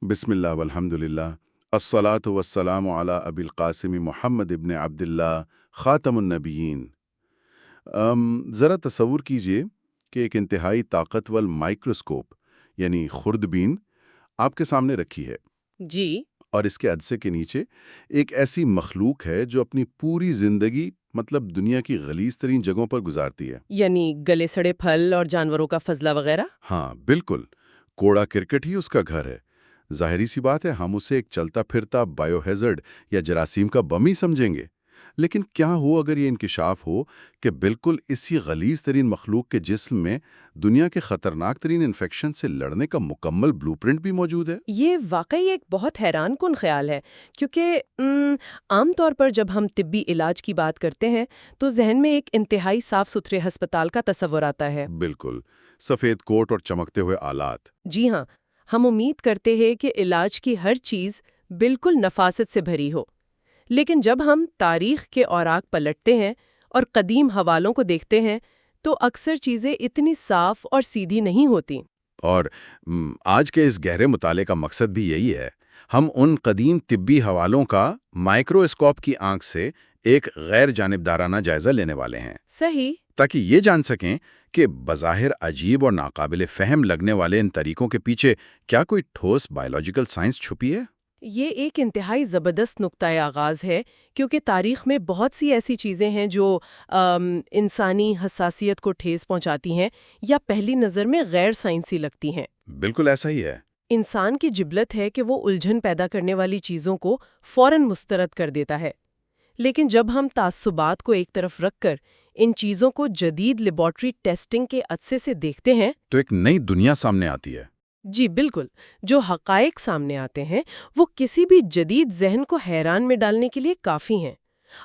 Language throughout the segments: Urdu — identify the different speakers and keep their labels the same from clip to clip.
Speaker 1: بسم اللہ والحمد للہ الصلاۃ والسلام علی ابی القاسم محمد ابن عبداللہ خاتم النبیین۔ ذرا تصور کیجئے کہ ایک انتہائی طاقتور مائکروسکوپ یعنی خوردبین آپ کے سامنے رکھی ہے،
Speaker 2: جی۔
Speaker 1: اور اس کے عدسے کے نیچے ایک ایسی مخلوق ہے جو اپنی پوری زندگی دنیا کی غلیظ ترین جگہوں پر گزارتی ہے۔
Speaker 2: یعنی گلے سڑے پھل اور جانوروں کا فضلہ وغیرہ؟
Speaker 1: ہاں بالکل، کوڑا کرکٹ ہی اس کا گھر ہے۔ ظاہری سی بات ہے ہم اسے ایک چلتا پھرتا بائیو ہیزرڈ یا جراثیم کا بم ہی سمجھیں گے، لیکن کیا ہو اگر یہ انکشاف ہو کہ بالکل اسی غلیظ ترین مخلوق کے جسم میں دنیا کے خطرناک ترین انفیکشن سے لڑنے کا مکمل بلو پرنٹ بھی موجود ہے؟
Speaker 2: یہ واقعی ایک بہت حیران کن خیال ہے، کیونکہ عام طور پر جب ہم طبی علاج کی بات کرتے ہیں تو ذہن میں ایک انتہائی صاف ستھرے ہسپتال کا تصور آتا ہے۔
Speaker 1: بالکل، سفید کوٹ اور چمکتے ہوئے آلات۔
Speaker 2: جی ہاں، ہم امید کرتے ہیں کہ علاج کی ہر چیز بالکل نفاست سے بھری ہو، لیکن جب ہم تاریخ کے اوراق پلٹتے ہیں اور قدیم حوالوں کو دیکھتے ہیں تو اکثر چیزیں اتنی صاف اور سیدھی نہیں ہوتی۔
Speaker 1: اور آج کے اس گہرے مطالعے کا مقصد بھی یہی ہے۔ ہم ان قدیم طبی حوالوں کا مائکرواسکوپ کی آنکھ سے ایک غیر جانبدارانہ جائزہ لینے والے ہیں،
Speaker 2: صحیح۔
Speaker 1: تاکہ یہ جان سکیں کہ بظاہر عجیب اور ناقابل فہم لگنے والے ان طریقوں کے پیچھے کیا کوئی ٹھوس بائیولوجیکل سائنس چھپی ہے۔
Speaker 2: یہ ایک انتہائی زبردست نقطۂ آغاز ہے، کیونکہ تاریخ میں بہت سی ایسی چیزیں ہیں جو انسانی حساسیت کو ٹھیس پہنچاتی ہیں یا پہلی نظر میں غیر سائنسی لگتی ہیں۔
Speaker 1: بالکل ایسا ہی ہے۔
Speaker 2: انسان کی جبلت ہے کہ وہ الجھن پیدا کرنے والی چیزوں کو فوراً مسترد کر دیتا ہے، لیکن جب ہم تعصبات کو ایک طرف رکھ کر ان چیزوں کو جدید لیبارٹری ٹیسٹنگ کے عدسے سے دیکھتے ہیں
Speaker 1: تو ایک نئی دنیا سامنے آتی ہے۔
Speaker 2: جی بالکل، جو حقائق سامنے آتے ہیں وہ کسی بھی جدید ذہن کو حیران میں ڈالنے کے لیے کافی ہیں۔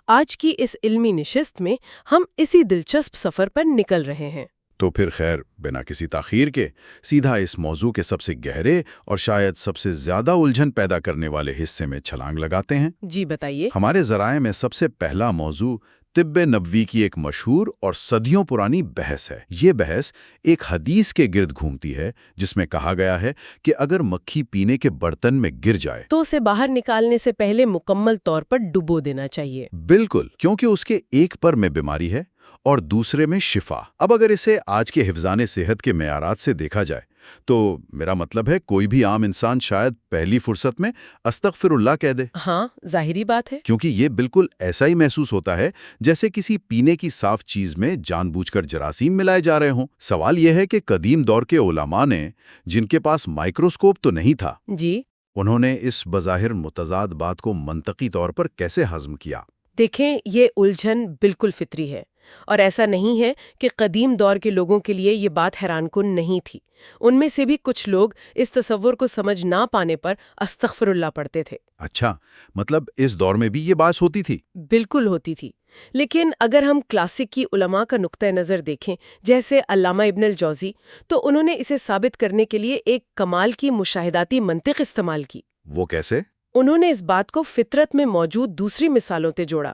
Speaker 2: آج کی اس علمی نشست میں ہم اسی دلچسپ سفر پر نکل رہے ہیں۔
Speaker 1: تو پھر خیر بنا کسی تاخیر کے سیدھا اس موضوع کے سب سے گہرے اور شاید سب سے زیادہ الجھن پیدا کرنے والے حصے میں چھلانگ لگاتے ہیں۔
Speaker 2: جی بتائیے۔
Speaker 1: ہمارے ذرائع میں سب سے پہلا موضوع طب نبوی کی ایک مشہور اور صدیوں پرانی بحث ہے۔ یہ بحث ایک حدیث کے گرد گھومتی ہے جس میں کہا گیا ہے کہ اگر مکھی پینے کے برتن میں گر جائے
Speaker 2: تو اسے باہر نکالنے سے پہلے مکمل طور پر ڈبو دینا چاہیے۔
Speaker 1: بالکل، کیونکہ اس کے ایک پر میں بیماری ہے اور دوسرے میں شفا۔ اب اگر اسے آج کے حفظان صحت کے معیارات سے دیکھا جائے تو میرا مطلب ہے کوئی بھی عام انسان شاید پہلی فرصت میں استغفر اللہ کہہ دے۔
Speaker 2: ہاں ظاہری بات ہے۔
Speaker 1: کیونکہ یہ بالکل ایسا ہی محسوس ہوتا ہے جیسے کسی پینے کی صاف چیز میں جان بوجھ کر جراثیم ملائے جا رہے ہوں۔ سوال یہ ہے کہ قدیم دور کے علماء نے، جن کے پاس مائکروسکوپ تو نہیں تھا،
Speaker 2: جی
Speaker 1: انہوں نے اس بظاہر متضاد بات کو منطقی طور پر کیسے ہضم کیا؟
Speaker 2: دیکھیں، یہ الجھن بالکل فطری ہے، اور ایسا نہیں ہے کہ قدیم دور کے لوگوں کے لیے یہ بات حیران کن نہیں تھی۔ ان میں سے بھی کچھ لوگ اس تصور کو سمجھ نہ پانے پر استغفر اللہ پڑھتے تھے۔
Speaker 1: اچھا، مطلب اس دور میں بھی یہ بات ہوتی تھی؟
Speaker 2: بالکل ہوتی تھی، لیکن اگر ہم کلاسیکی علماء کا نقطہ نظر دیکھیں جیسے علامہ ابن الجوزی، تو انہوں نے اسے ثابت کرنے کے لیے ایک کمال کی مشاہداتی منطق استعمال کی۔
Speaker 1: وہ کیسے؟
Speaker 2: انہوں نے اس بات کو فطرت میں موجود دوسری مثالوں سے جوڑا۔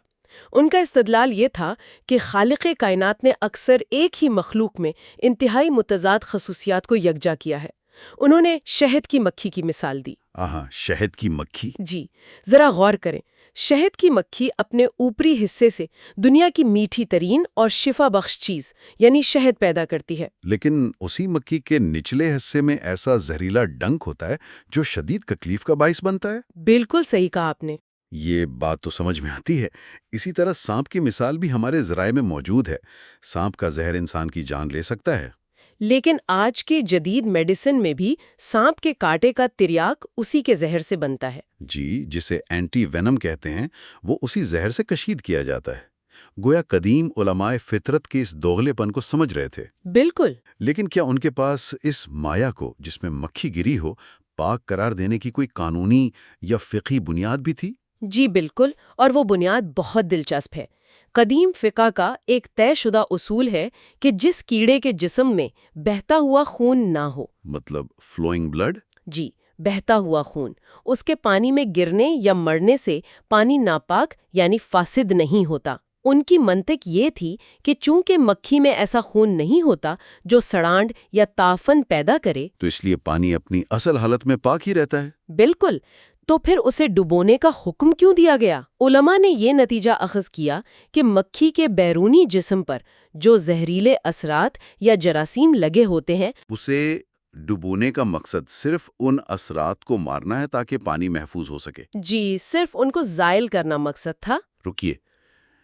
Speaker 2: ان کا استدلال یہ تھا کہ خالق کائنات نے اکثر ایک ہی مخلوق میں انتہائی متضاد خصوصیات کو یکجا کیا ہے۔ انہوں نے شہد کی مکھی کی مثال دی۔
Speaker 1: شہد کی مکھی؟
Speaker 2: جی، ذرا غور کریں۔ شہد کی مکھی اپنے اوپری حصے سے دنیا کی میٹھی ترین اور شفا بخش چیز یعنی شہد پیدا کرتی ہے۔
Speaker 1: لیکن اسی مکھی کے نچلے حصے میں ایسا زہریلا ڈنک ہوتا ہے جو شدید تکلیف کا باعث بنتا ہے۔
Speaker 2: بالکل صحیح کہا آپ نے۔
Speaker 1: یہ بات تو سمجھ میں آتی ہے۔ اسی طرح سانپ کی مثال بھی ہمارے ذرائع میں موجود ہے۔ سانپ کا زہر انسان کی جان لے سکتا ہے۔
Speaker 2: لیکن آج کے جدید میڈیسن میں بھی سانپ کے کاٹے کا تریاک اسی کے زہر سے بنتا ہے۔
Speaker 1: جی، جسے اینٹی وینم کہتے ہیں، وہ اسی زہر سے کشید کیا جاتا ہے۔ گویا قدیم علماء فطرت کے اس دوغلے پن کو سمجھ رہے تھے۔
Speaker 2: بالکل۔
Speaker 1: لیکن کیا ان کے پاس اس مایا کو، جس میں مکھی گری ہو، پاک قرار دینے کی کوئی قانونی یا فقہی بنیاد بھی تھی؟
Speaker 2: جی بالکل، اور وہ بنیاد بہت دلچسپ ہے۔ قدیم فقہ کا ایک طے شدہ اصول ہے کہ جس کیڑے کے جسم میں بہتا ہوا خون نہ ہو،
Speaker 1: مطلب فلوئنگ بلڈ؟
Speaker 2: جی، بہتا ہوا خون، اس کے پانی میں گرنے یا مرنے سے پانی ناپاک یعنی فاسد نہیں ہوتا۔ ان کی منطق یہ تھی کہ چونکہ مکھی میں ایسا خون نہیں ہوتا جو سڑانڈ یا تافن پیدا کرے،
Speaker 1: تو اس لیے پانی اپنی اصل حالت میں پاک ہی رہتا ہے۔
Speaker 2: بالکل، تو پھر اسے ڈبونے کا حکم کیوں دیا گیا؟ علماء نے یہ نتیجہ اخذ کیا کہ مکھی کے بیرونی جسم پر جو زہریلے اثرات یا جراثیم لگے ہوتے ہیں،
Speaker 1: اسے ڈبونے کا مقصد صرف ان اثرات کو مارنا ہے تاکہ پانی محفوظ ہو سکے۔
Speaker 2: جی صرف ان کو زائل کرنا مقصد تھا۔
Speaker 1: رکیے،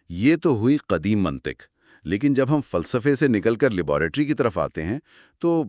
Speaker 1: یہ تو ہوئی قدیم منطق، لیکن جب ہم فلسفے سے نکل کر لیبارٹری کی طرف آتے ہیں تو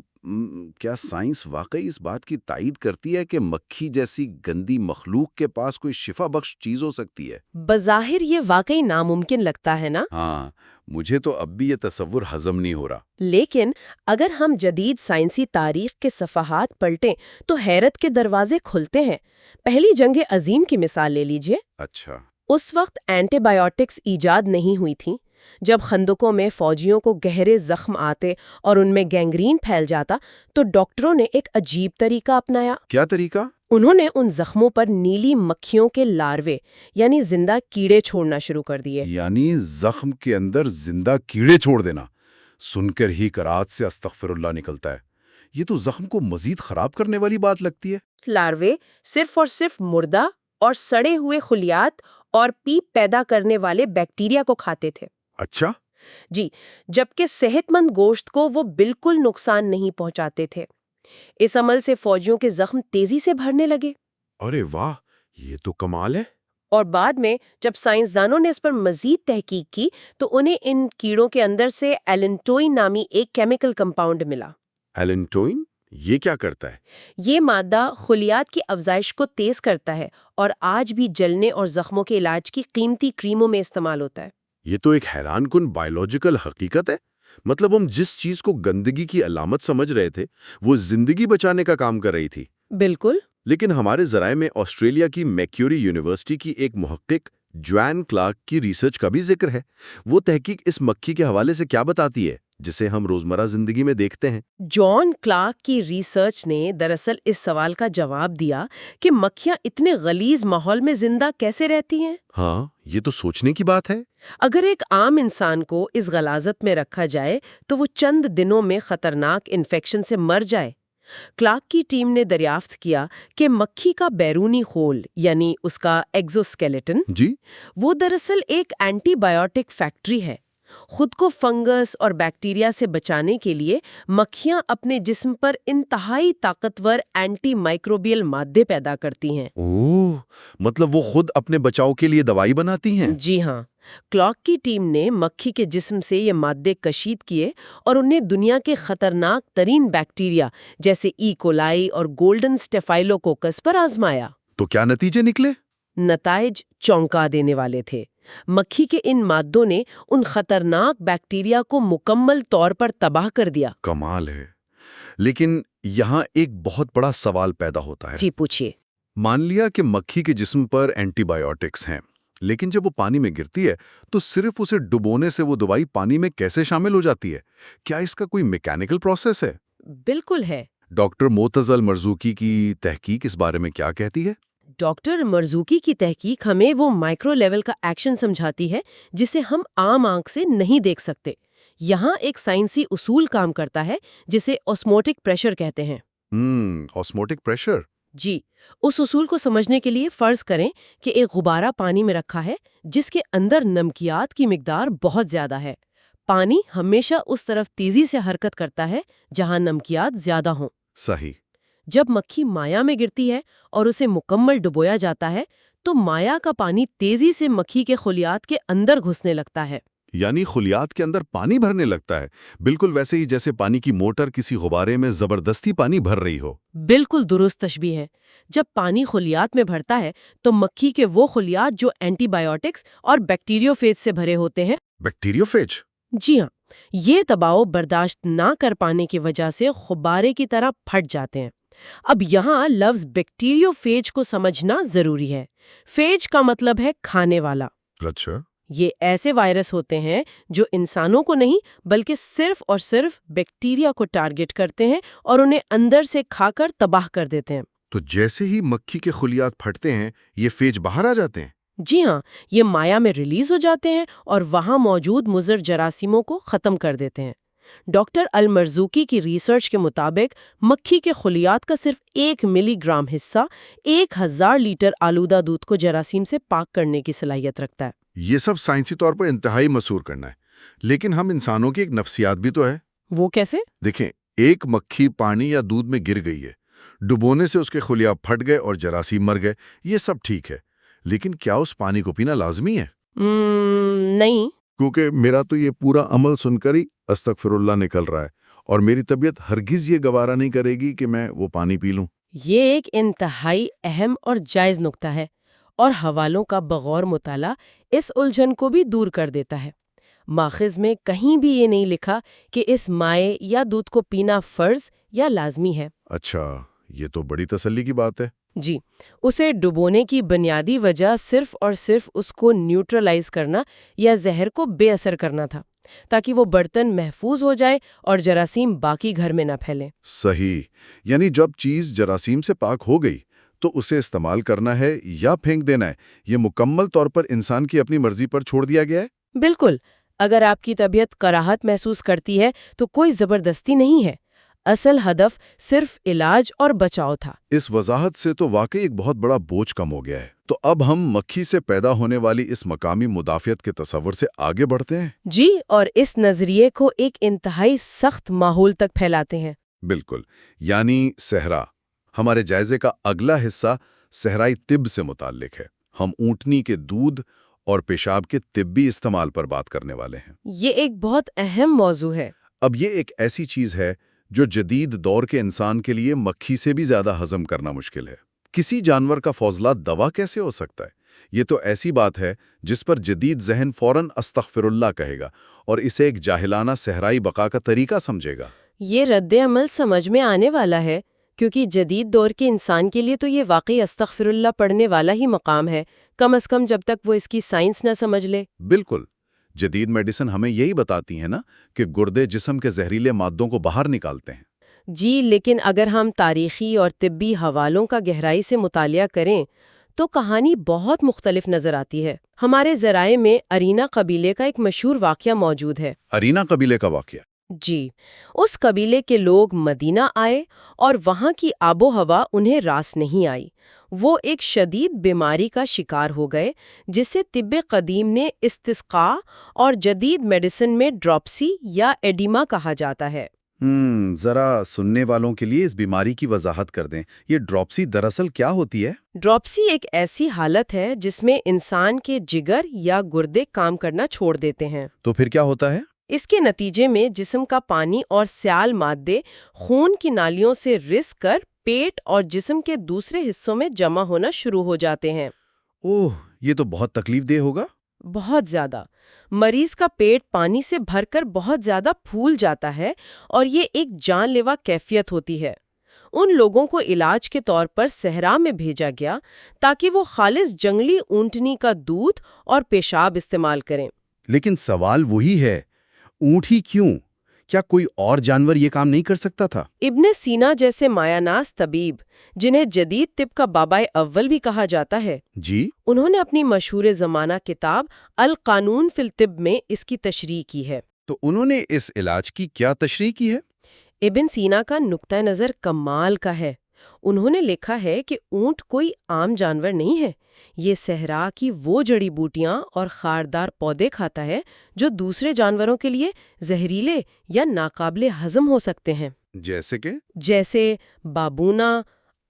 Speaker 1: کیا سائنس واقعی اس بات کی تائید کرتی ہے کہ مکھی جیسی گندی مخلوق کے پاس کوئی شفا بخش چیز ہو سکتی ہے؟
Speaker 2: بظاہر یہ واقعی ناممکن لگتا ہے نا؟
Speaker 1: ہاں، مجھے تو اب بھی یہ تصور ہضم نہیں ہو رہا۔
Speaker 2: لیکن اگر ہم جدید سائنسی تاریخ کے صفحات پلٹیں تو حیرت کے دروازے کھلتے ہیں۔ پہلی جنگ عظیم کی مثال لے لیجئے۔
Speaker 1: اچھا۔
Speaker 2: اس وقت اینٹی بائیوٹکس ایجاد نہیں ہوئی تھیں۔ جب خندقوں میں فوجیوں کو گہرے زخم آتے اور ان میں گینگرین پھیل جاتا تو ڈاکٹروں نے ایک عجیب طریقہ اپنایا۔
Speaker 1: کیا طریقہ؟
Speaker 2: انہوں نے ان زخموں پر نیلی مکھیوں کے لاروے یعنی زندہ کیڑے چھوڑنا شروع کر دیے۔
Speaker 1: یعنی زخم کے اندر زندہ کیڑے چھوڑ دینا۔ سن کر ہی کرات سے استغفر اللہ نکلتا ہے۔ یہ تو زخم کو مزید خراب کرنے والی بات لگتی ہے۔
Speaker 2: لاروے صرف اور صرف مردہ اور سڑے ہوئے خلیات اور پیپ پیدا کرنے والے بیکٹیریا کو کھاتے تھے۔
Speaker 1: اچھا۔
Speaker 2: جی، جبکہ صحت مند گوشت کو وہ بالکل نقصان نہیں پہنچاتے تھے۔ اس عمل سے فوجیوں کے زخم تیزی سے بھرنے لگے۔
Speaker 1: ارے واہ، یہ تو کمال ہے۔
Speaker 2: اور بعد میں جب سائنسدانوں نے اس پر مزید تحقیق کی تو انہیں ان کیڑوں کے اندر سے ایلنٹوئن نامی ایک کیمیکل کمپاؤنڈ ملا۔
Speaker 1: ایلنٹوئن؟ یہ کیا کرتا ہے؟
Speaker 2: یہ مادہ خلیات کی افزائش کو تیز کرتا ہے اور آج بھی جلنے اور زخموں کے علاج کی قیمتی کریموں میں استعمال ہوتا ہے۔
Speaker 1: یہ تو ایک حیران کن بائیولوجیکل حقیقت ہے۔ مطلب ہم جس چیز کو گندگی کی علامت سمجھ رہے تھے وہ زندگی بچانے کا کام کر رہی تھی۔
Speaker 2: بالکل۔
Speaker 1: لیکن ہمارے ذرائع میں آسٹریلیا کی میکیوری یونیورسٹی کی ایک محقق جوان کلارک کی ریسرچ کا بھی ذکر ہے۔ وہ تحقیق اس مکھی کے حوالے سے کیا بتاتی ہے جسے ہم روزمرہ زندگی میں دیکھتے ہیں؟
Speaker 2: جان کلارک کی ریسرچ نے دراصل اس سوال کا جواب دیا کہ مکھیاں اتنے غلیظ ماحول میں زندہ کیسے رہتی ہیں۔
Speaker 1: ہاں، یہ تو سوچنے کی بات ہے۔
Speaker 2: اگر ایک عام انسان کو اس غلاظت میں رکھا جائے تو وہ چند دنوں میں خطرناک انفیکشن سے مر جائے۔ کلارک کی ٹیم نے دریافت کیا کہ مکھی کا بیرونی خول یعنی اس کا ایگزوسکیلیٹن
Speaker 1: جی؟
Speaker 2: وہ دراصل ایک اینٹی بائیوٹک فیکٹری ہے۔ خود کو فنگس اور بیکٹیریا سے بچانے کے لیے مکھیاں اپنے جسم پر انتہائی طاقتور اینٹی مائکروبیل مادے پیدا کرتی ہیں۔
Speaker 1: اوہ، مطلب وہ خود اپنے بچاؤ کے لیے دوائی بناتی ہیں؟
Speaker 2: جی ہاں، کلارک کی ٹیم نے مکھی کے جسم سے یہ مادے کشید کیے اور انہیں دنیا کے خطرناک ترین بیکٹیریا جیسے ای کولائی اور گولڈن سٹیفائلوکوکس پر آزمایا۔
Speaker 1: تو کیا نتیجے نکلے؟
Speaker 2: نتائج چونکا دینے والے تھے۔ مکھی کے ان مادوں نے ان خطرناک بیکٹیریا کو مکمل طور پر تباہ کر دیا۔
Speaker 1: کمال ہے۔ لیکن یہاں ایک بہت بڑا سوال پیدا ہوتا ہے۔
Speaker 2: جی پوچھیے۔
Speaker 1: مان لیا کہ مکھی کے جسم پر اینٹی بائیوٹکس ہیں، لیکن جب وہ پانی میں گرتی ہے تو صرف اسے ڈبونے سے وہ دوائی پانی میں کیسے شامل ہو جاتی ہے؟ کیا اس کا کوئی میکینیکل پروسیس ہے؟
Speaker 2: بالکل ہے۔
Speaker 1: ڈاکٹر معتزل مرزوقی کی تحقیق اس بارے میں کیا کہتی ہے؟
Speaker 2: ڈاکٹر مرزوقی کی تحقیق ہمیں وہ مائکرو لیول کا ایکشن سمجھاتی ہے جسے ہم عام آنکھ سے نہیں دیکھ سکتے۔ یہاں ایک سائنسی اصول کام کرتا ہے جسے اوسموٹک پریشر کہتے ہیں۔
Speaker 1: اوسموٹک پریشر؟
Speaker 2: جی، اس اصول کو سمجھنے کے لیے فرض کریں کہ ایک غبارہ پانی میں رکھا ہے جس کے اندر نمکیات کی مقدار بہت زیادہ ہے۔ پانی ہمیشہ اس طرف تیزی سے حرکت کرتا ہے جہاں نمکیات زیادہ ہوں۔
Speaker 1: صحیح۔
Speaker 2: جب مکھی مایا میں گرتی ہے اور اسے مکمل ڈبویا جاتا ہے تو مایا کا پانی تیزی سے مکھی کے خلیات کے اندر گھسنے لگتا ہے۔
Speaker 1: یعنی خلیات کے اندر پانی بھرنے لگتا ہے، بالکل ویسے ہی جیسے پانی کی موٹر کسی غبارے میں زبردستی پانی بھر رہی ہو۔
Speaker 2: بالکل درست تشبیہ ہے۔ جب پانی خلیات میں بھرتا ہے تو مکھی کے وہ خلیات جو اینٹی بائیوٹکس اور بیکٹیریوفیج سے بھرے ہوتے ہیں۔
Speaker 1: بیکٹیریوفیج؟
Speaker 2: جی ہاں، یہ دباؤ برداشت نہ کر پانے کی وجہ سے غبارے کی طرح پھٹ جاتے ہیں۔ اب یہاں لفظ بیکٹیریوفیج کو سمجھنا ضروری ہے۔ فیج کا مطلب ہے کھانے والا۔
Speaker 1: اچھا۔
Speaker 2: یہ ایسے وائرس ہوتے ہیں جو انسانوں کو نہیں بلکہ صرف اور صرف بیکٹیریا کو ٹارگٹ کرتے ہیں اور انہیں اندر سے کھا کر تباہ کر دیتے ہیں۔
Speaker 1: تو جیسے ہی مکھی کے خلیات پھٹتے ہیں یہ فیج باہر آ جاتے ہیں؟
Speaker 2: جی ہاں، یہ مایا میں ریلیز ہو جاتے ہیں اور وہاں موجود مضر جراثیموں کو ختم کر دیتے ہیں۔ ڈاکٹر المرزوقی کی ریسرچ کے مطابق مکھی کے خلیات کا صرف 1 ملی گرام حصہ 1000 لیٹر آلودہ دودھ کو جراثیم سے پاک کرنے کی صلاحیت رکھتا ہے۔
Speaker 1: یہ سب سائنسی طور پر انتہائی مسحور کرنا ہے، لیکن ہم انسانوں کی ایک نفسیات بھی تو ہے۔
Speaker 2: وہ کیسے؟
Speaker 1: دیکھیں، ایک مکھی پانی یا دودھ میں گر گئی ہے، ڈبونے سے اس کے خلیات پھٹ گئے اور جراثیم مر گئے، یہ سب ٹھیک ہے، لیکن کیا اس پانی کو پینا لازمی ہے؟
Speaker 2: نہیں۔
Speaker 1: کیونکہ میرا تو یہ پورا عمل سن کر ہی استغفر اللہ نکل رہا ہے، اور میری طبیعت ہرگز یہ گوارا نہیں کرے گی کہ میں وہ پانی پی لوں۔
Speaker 2: یہ ایک انتہائی اہم اور جائز نکتہ ہے، اور حوالوں کا بغور مطالعہ اس الجھن کو بھی دور کر دیتا ہے۔ ماخذ میں کہیں بھی یہ نہیں لکھا کہ اس مائع یا دودھ کو پینا فرض یا لازمی ہے۔
Speaker 1: اچھا، یہ تو بڑی تسلی کی بات ہے۔
Speaker 2: جی، اسے ڈبونے کی بنیادی وجہ صرف اور صرف اس کو نیوٹرلائز کرنا یا زہر کو بے اثر کرنا تھا، تاکہ وہ برتن محفوظ ہو جائے اور جراثیم باقی گھر میں نہ پھیلیں۔
Speaker 1: صحیح، یعنی جب چیز جراثیم سے پاک ہو گئی تو اسے استعمال کرنا ہے یا پھینک دینا ہے، یہ مکمل طور پر انسان کی اپنی مرضی پر چھوڑ دیا گیا ہے؟
Speaker 2: بالکل، اگر آپ کی طبیعت کراہت محسوس کرتی ہے تو کوئی زبردستی نہیں ہے۔ اصل ہدف صرف علاج اور بچاؤ تھا۔
Speaker 1: اس وضاحت سے تو واقعی ایک بہت بڑا بوجھ کم ہو گیا ہے۔ تو اب ہم مکھی سے پیدا ہونے والی اس مقامی مدافعت کے تصور سے آگے بڑھتے ہیں۔
Speaker 2: جی، اور اس نظریے کو ایک انتہائی سخت ماحول تک پھیلاتے ہیں۔
Speaker 1: بالکل، یعنی صحرا۔ ہمارے جائزے کا اگلا حصہ صحرائی طب سے متعلق ہے۔ ہم اونٹنی کے دودھ اور پیشاب کے طبی استعمال پر بات کرنے والے ہیں۔
Speaker 2: یہ ایک بہت اہم موضوع ہے۔
Speaker 1: اب یہ ایک ایسی چیز ہے جو جدید دور کے انسان کے لیے مکھی سے بھی زیادہ ہضم کرنا مشکل ہے۔ کسی جانور کا فوزلات دوا کیسے ہو سکتا ہے؟ یہ تو ایسی بات ہے جس پر جدید ذہن فوراً استغفر اللہ کہے گا اور اسے ایک جاہلانہ صحرائی بقا کا طریقہ سمجھے گا۔
Speaker 2: یہ رد عمل سمجھ میں آنے والا ہے، کیونکہ جدید دور کے انسان کے لیے تو یہ واقعی استغفر اللہ پڑھنے والا ہی مقام ہے، کم از کم جب تک وہ اس کی سائنس نہ سمجھ لے۔
Speaker 1: بالکل، جدید میڈیسن ہمیں یہی بتاتی ہے نا کہ گردے جسم کے زہریلے مادوں کو باہر نکالتے ہیں۔
Speaker 2: جی، لیکن اگر ہم تاریخی اور طبی حوالوں کا گہرائی سے مطالعہ کریں تو کہانی بہت مختلف نظر آتی ہے۔ ہمارے ذرائع میں ارینا قبیلے کا ایک مشہور واقعہ موجود ہے۔
Speaker 1: ارینا قبیلے کا واقعہ؟
Speaker 2: جی، اس قبیلے کے لوگ مدینہ آئے اور وہاں کی آب و ہوا انہیں راس نہیں آئی۔ وہ ایک شدید بیماری کا شکار ہو گئے جسے طب قدیم نے استسقاء اور جدید میڈیسن میں ڈراپسی یا ایڈیما کہا جاتا ہے۔
Speaker 1: ذرا سننے والوں کے لیے اس بیماری کی وضاحت کر دیں۔ یہ ڈراپسی دراصل کیا ہوتی ہے؟
Speaker 2: ڈراپسی ایک ایسی حالت ہے جس میں انسان کے جگر یا گردے کام کرنا چھوڑ دیتے ہیں۔
Speaker 1: تو پھر کیا ہوتا ہے؟
Speaker 2: اس کے نتیجے میں جسم کا پانی اور سیال مادے خون کی نالیوں سے رس کر پیٹ اور جسم کے دوسرے حصوں میں جمع ہونا شروع ہو جاتے ہیں۔
Speaker 1: اوہ، یہ تو بہت تکلیف دہ ہوگا۔
Speaker 2: بہت زیادہ۔ مریض کا پیٹ پانی سے بھر کر بہت زیادہ پھول جاتا ہے اور یہ ایک جان لیوا کیفیت ہوتی ہے۔ ان لوگوں کو علاج کے طور پر صحرا میں بھیجا گیا تاکہ وہ خالص جنگلی اونٹنی کا دودھ اور پیشاب استعمال کریں۔
Speaker 1: لیکن سوال وہی ہے، اونٹ ہی کیوں؟ کیا کوئی اور جانور یہ کام نہیں کر سکتا تھا؟
Speaker 2: ابن سینا جیسے مایاناز طبیب، جنہیں جدید طب کا بابائے اول بھی کہا جاتا ہے،
Speaker 1: جی؟
Speaker 2: انہوں نے اپنی مشہور زمانہ کتاب القانون فی الطب میں اس کی تشریح کی ہے۔
Speaker 1: تو انہوں نے اس علاج کی کیا تشریح کی ہے؟
Speaker 2: ابن سینا کا نقطہ نظر کمال کا ہے۔ انہوں نے لکھا ہے کہ اونٹ کوئی عام جانور نہیں ہے، یہ صحرا کی وہ جڑی بوٹیاں اور خاردار پودے کھاتا ہے جو دوسرے جانوروں کے لیے زہریلے یا ناقابل ہضم ہو سکتے ہیں،
Speaker 1: جیسے کہ؟
Speaker 2: جیسے بابونا،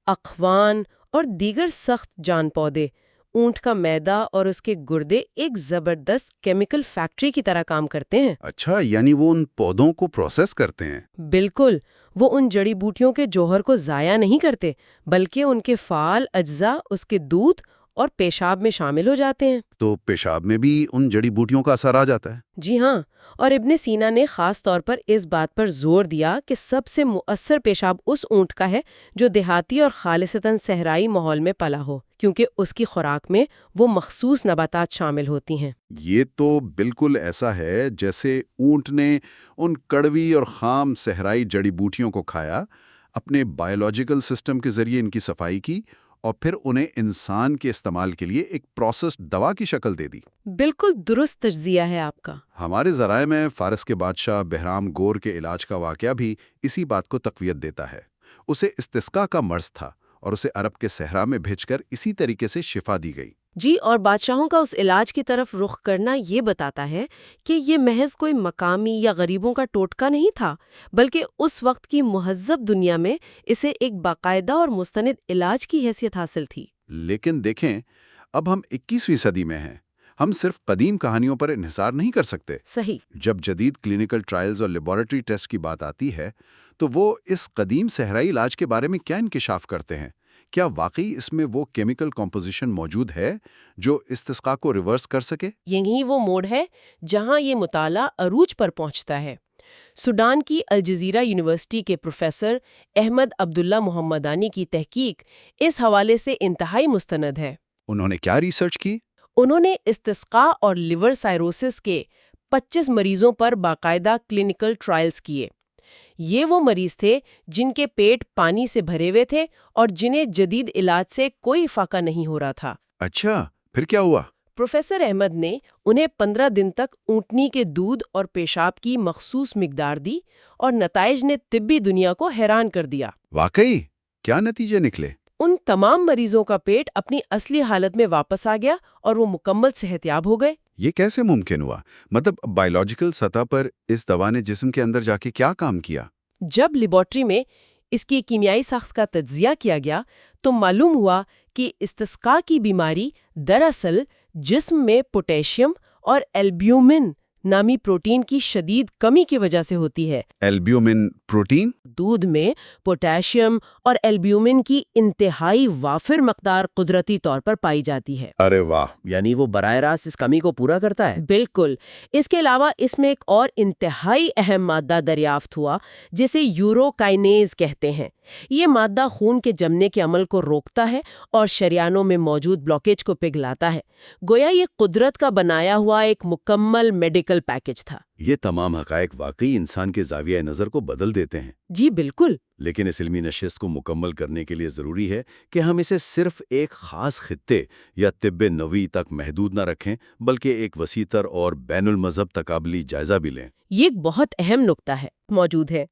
Speaker 2: اخوان اور دیگر سخت جان پودے۔ اونٹ کا میدا اور اس کے گردے ایک زبردست کیمیکل فیکٹری کی طرح کام کرتے ہیں۔
Speaker 1: اچھا، یعنی وہ ان پودوں کو پروسیس کرتے ہیں؟
Speaker 2: بالکل، وہ ان جڑی بوٹیوں کے جوہر کو ضائع نہیں کرتے، بلکہ ان کے فعال اجزاء اس کے دودھ اور پیشاب میں شامل ہو جاتے ہیں۔
Speaker 1: تو پیشاب میں بھی ان جڑی بوٹیوں کا اثر آ جاتا ہے؟
Speaker 2: جی ہاں، اور ابن سینا نے خاص طور پر اس بات پر زور دیا کہ سب سے مؤثر پیشاب اس اونٹ کا ہے جو دیہاتی اور خالصتاً صحرائی ماحول میں پلا ہو، کیونکہ اس کی خوراک میں وہ مخصوص نباتات شامل ہوتی ہیں۔
Speaker 1: یہ تو بالکل ایسا ہے جیسے اونٹ نے ان کڑوی اور خام صحرائی جڑی بوٹیوں کو کھایا، اپنے بائیولوجیکل سسٹم کے ذریعے ان کی صفائی کی اور پھر انہیں انسان کے استعمال کے لیے ایک پروسیسڈ دوا کی شکل دے دی۔
Speaker 2: بالکل درست تجزیہ ہے آپ کا۔
Speaker 1: ہمارے ذرائع میں فارس کے بادشاہ بہرام گور کے علاج کا واقعہ بھی اسی بات کو تقویت دیتا ہے۔ اسے استسقاء کا مرض تھا اور اسے عرب کے صحرا میں بھیج کر اسی طریقے سے شفا دی گئی۔
Speaker 2: جی، اور بادشاہوں کا اس علاج کی طرف رخ کرنا یہ بتاتا ہے کہ یہ محض کوئی مقامی یا غریبوں کا ٹوٹکا نہیں تھا، بلکہ اس وقت کی مہذب دنیا میں اسے ایک باقاعدہ اور مستند علاج کی حیثیت حاصل تھی۔
Speaker 1: لیکن دیکھیں، اب ہم 21ویں صدی میں ہیں، ہم صرف قدیم کہانیوں پر انحصار نہیں کر سکتے۔
Speaker 2: صحیح۔
Speaker 1: جب جدید کلینکل ٹرائلز اور لیبارٹری ٹیسٹ کی بات آتی ہے تو وہ اس قدیم صحرائی علاج کے بارے میں کیا انکشاف کرتے ہیں؟ کیا واقعی اس میں وہ کیمیکل کمپوزیشن موجود ہے جو استسقاء کو ریورس کر سکے؟
Speaker 2: یہی وہ موڑ ہے جہاں یہ مطالعہ عروج پر پہنچتا ہے۔ سوڈان کی الجزیرہ یونیورسٹی کے پروفیسر احمد عبداللہ محمدانی کی تحقیق اس حوالے سے انتہائی مستند ہے۔
Speaker 1: انہوں نے کیا ریسرچ کی؟
Speaker 2: انہوں نے استسقاء اور لیور سائروسس کے 25 مریضوں پر باقاعدہ کلینکل ٹرائلز کیے۔ یہ وہ مریض تھے جن کے پیٹ پانی سے بھرے ہوئے تھے اور جنہیں جدید علاج سے کوئی افاقہ نہیں ہو رہا تھا۔
Speaker 1: اچھا، پھر کیا ہوا؟
Speaker 2: پروفیسر احمد نے انہیں 15 دن تک اونٹنی کے دودھ اور پیشاب کی مخصوص مقدار دی اور نتائج نے طبی دنیا کو حیران کر دیا۔
Speaker 1: واقعی؟ کیا نتیجے نکلے؟
Speaker 2: ان تمام مریضوں کا پیٹ اپنی اصلی حالت میں واپس آ گیا اور وہ مکمل صحت یاب ہو گئے۔
Speaker 1: یہ کیسے ممکن ہوا؟ مطلب بائیولوجیکل سطح پر اس دوا نے جسم کے اندر جا کے کیا کام کیا؟
Speaker 2: جب لیبارٹری میں اس کی کیمیائی ساخت کا تجزیہ کیا گیا تو معلوم ہوا کہ استسقاء کی بیماری دراصل جسم میں پوٹیشیم اور البیومن نامی پروٹین کی شدید کمی کی وجہ سے ہوتی ہے۔
Speaker 1: البیومن پروٹین؟
Speaker 2: دودھ میں پوٹیشیم اور البیومن کی انتہائی وافر مقدار قدرتی طور پر پائی جاتی ہے۔
Speaker 1: ارے واہ!
Speaker 3: یعنی وہ براہ راست اس کمی کو پورا کرتا ہے۔
Speaker 2: بالکل۔ اس کے علاوہ اس میں ایک اور انتہائی اہم مادہ دریافت ہوا جسے یوروکائنیز کہتے ہیں۔ یہ مادہ خون کے جمنے کے عمل کو روکتا ہے اور شریانوں میں موجود بلاکیج کو پگھلاتا ہے۔ گویا یہ قدرت کا بنایا ہوا ایک مکمل میڈیکل پیکج تھا۔
Speaker 3: یہ تمام حقائق واقعی انسان کے زاویہ نظر کو بدل دیتے ہیں۔
Speaker 2: جی بالکل۔
Speaker 3: لیکن اس علمی نشست کو مکمل کرنے کے لیے ضروری ہے کہ ہم اسے صرف ایک خاص خطے یا طب نوی تک محدود نہ رکھیں، بلکہ ایک وسیع تر اور بین المذہب تقابلی جائزہ بھی لیں۔
Speaker 2: یہ ایک بہت اہم نکتہ ہے موجود ہے۔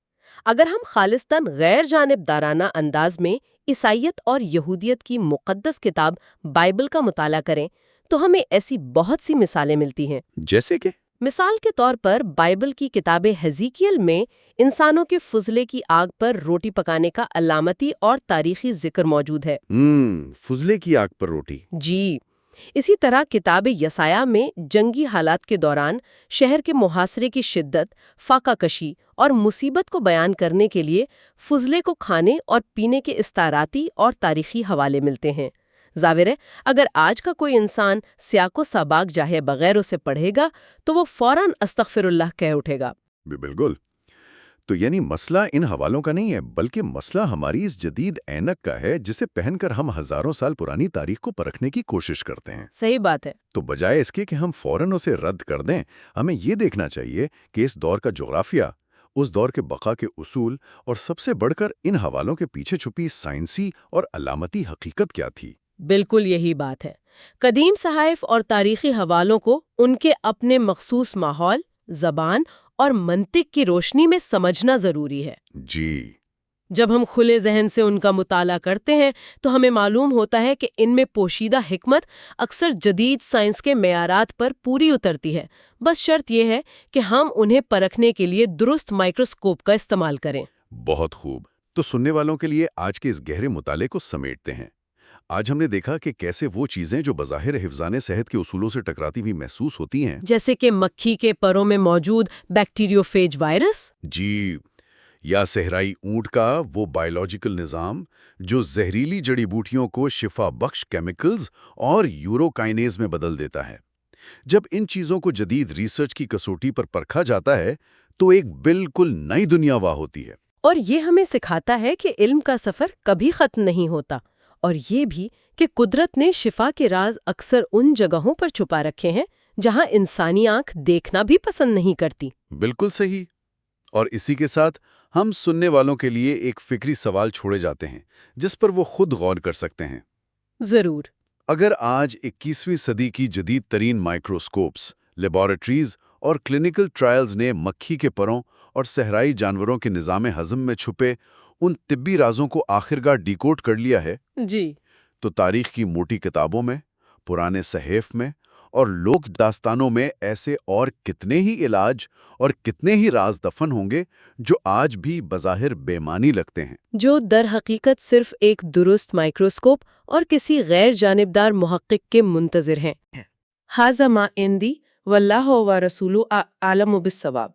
Speaker 2: اگر ہم خالصتاً غیر جانبدارانہ انداز میں عیسائیت اور یہودیت کی مقدس کتاب بائبل کا مطالعہ کریں تو ہمیں ایسی بہت سی مثالیں ملتی ہیں۔
Speaker 1: جیسے کہ؟
Speaker 2: مثال کے طور پر بائبل کی کتاب حزقیل میں انسانوں کے فضلے کی آگ پر روٹی پکانے کا علامتی اور تاریخی ذکر موجود ہے۔
Speaker 1: فضلے کی آگ پر روٹی؟
Speaker 2: جی۔ اسی طرح کتاب یسایہ میں جنگی حالات کے دوران شہر کے محاصرے کی شدت، فاقہ کشی اور مصیبت کو بیان کرنے کے لیے فضلے کو کھانے اور پینے کے استعاراتی اور تاریخی حوالے ملتے ہیں۔ ظاہر ہے اگر آج کا کوئی انسان سیاق و سباق جاہے بغیر اسے پڑھے گا تو وہ فوراً استغفر اللہ کہہ اٹھے گا۔
Speaker 1: بالکل۔ تو یعنی مسئلہ ان حوالوں کا نہیں ہے، بلکہ مسئلہ ہماری اس جدید اینک کا ہے جسے پہن کر ہم ہزاروں سال پرانی تاریخ کو پرکھنے کی کوشش کرتے ہیں۔
Speaker 2: صحیح بات ہے۔
Speaker 1: تو بجائے اس کے کہ ہم فوراً اسے رد کر دیں، ہمیں یہ دیکھنا چاہیے کہ اس دور کا جغرافیہ، اس دور کے بقا کے اصول اور سب سے بڑھ کر ان حوالوں کے پیچھے چھپی سائنسی اور علامتی حقیقت کیا تھی۔
Speaker 2: بالکل یہی بات ہے۔ قدیم صحائف اور تاریخی حوالوں کو ان کے اپنے مخصوص ماحول، زبان اور منطق کی روشنی میں سمجھنا ضروری ہے۔
Speaker 1: جی۔
Speaker 2: جب ہم کھلے ذہن سے ان کا مطالعہ کرتے ہیں تو ہمیں معلوم ہوتا ہے کہ ان میں پوشیدہ حکمت اکثر جدید سائنس کے معیارات پر پوری اترتی ہے۔ بس شرط یہ ہے کہ ہم انہیں پرکھنے کے لیے درست مائکروسکوپ کا استعمال کریں۔
Speaker 1: بہت خوب۔ تو سننے والوں کے لیے آج کے اس گہرے مطالعے کو سمیٹتے ہیں۔ آج ہم نے دیکھا کہ کیسے وہ چیزیں جو بظاہر حفظان صحت کے اصولوں سے ٹکراتی ہوئی محسوس ہوتی ہیں،
Speaker 2: جیسے کہ مکھی کے پروں میں موجود بیکٹیریوفیج وائرس،
Speaker 1: جی، یا صحرائی اونٹ کا وہ بائیولوجیکل نظام جو زہریلی جڑی بوٹیوں کو شفا بخش کیمیکلز اور یوروکائنیز میں بدل دیتا ہے۔ جب ان چیزوں کو جدید ریسرچ کی کسوٹی پر پرکھا جاتا ہے تو ایک بالکل نئی دنیا واہ ہوتی ہے۔
Speaker 2: اور یہ ہمیں سکھاتا ہے کہ علم کا سفر کبھی ختم نہیں ہوتا، اور یہ بھی کہ قدرت نے شفا کے راز اکثر ان جگہوں پر چھپا رکھے ہیں جہاں انسانی آنکھ دیکھنا بھی پسند نہیں کرتی۔
Speaker 1: بالکل صحیح۔ اور اسی کے ساتھ ہم سننے والوں کے لیے ایک فکری سوال چھوڑے جاتے ہیں جس پر وہ خود غور کر سکتے ہیں۔
Speaker 2: ضرور۔
Speaker 1: اگر آج 21ویں صدی کی جدید ترین مائکروسکوپس، لیبارٹریز اور کلینکل ٹرائلز نے مکھی کے پروں اور صحرائی جانوروں کے نظام ہضم میں چھپے ان طبی رازوں کو آخرکار ڈیکوڈ کر لیا ہے،
Speaker 2: جی،
Speaker 1: تو تاریخ کی موٹی کتابوں میں، پرانے صحائف میں اور لوک داستانوں میں ایسے اور کتنے ہی علاج اور کتنے ہی راز دفن ہوں گے جو آج بھی بظاہر بے معنی لگتے ہیں۔
Speaker 2: جو در حقیقت صرف ایک درست مائکروسکوپ اور کسی غیر جانبدار محقق کے منتظر ہیں۔ ھذا ما عندی واللہ و رسولہ اعلم بالصواب۔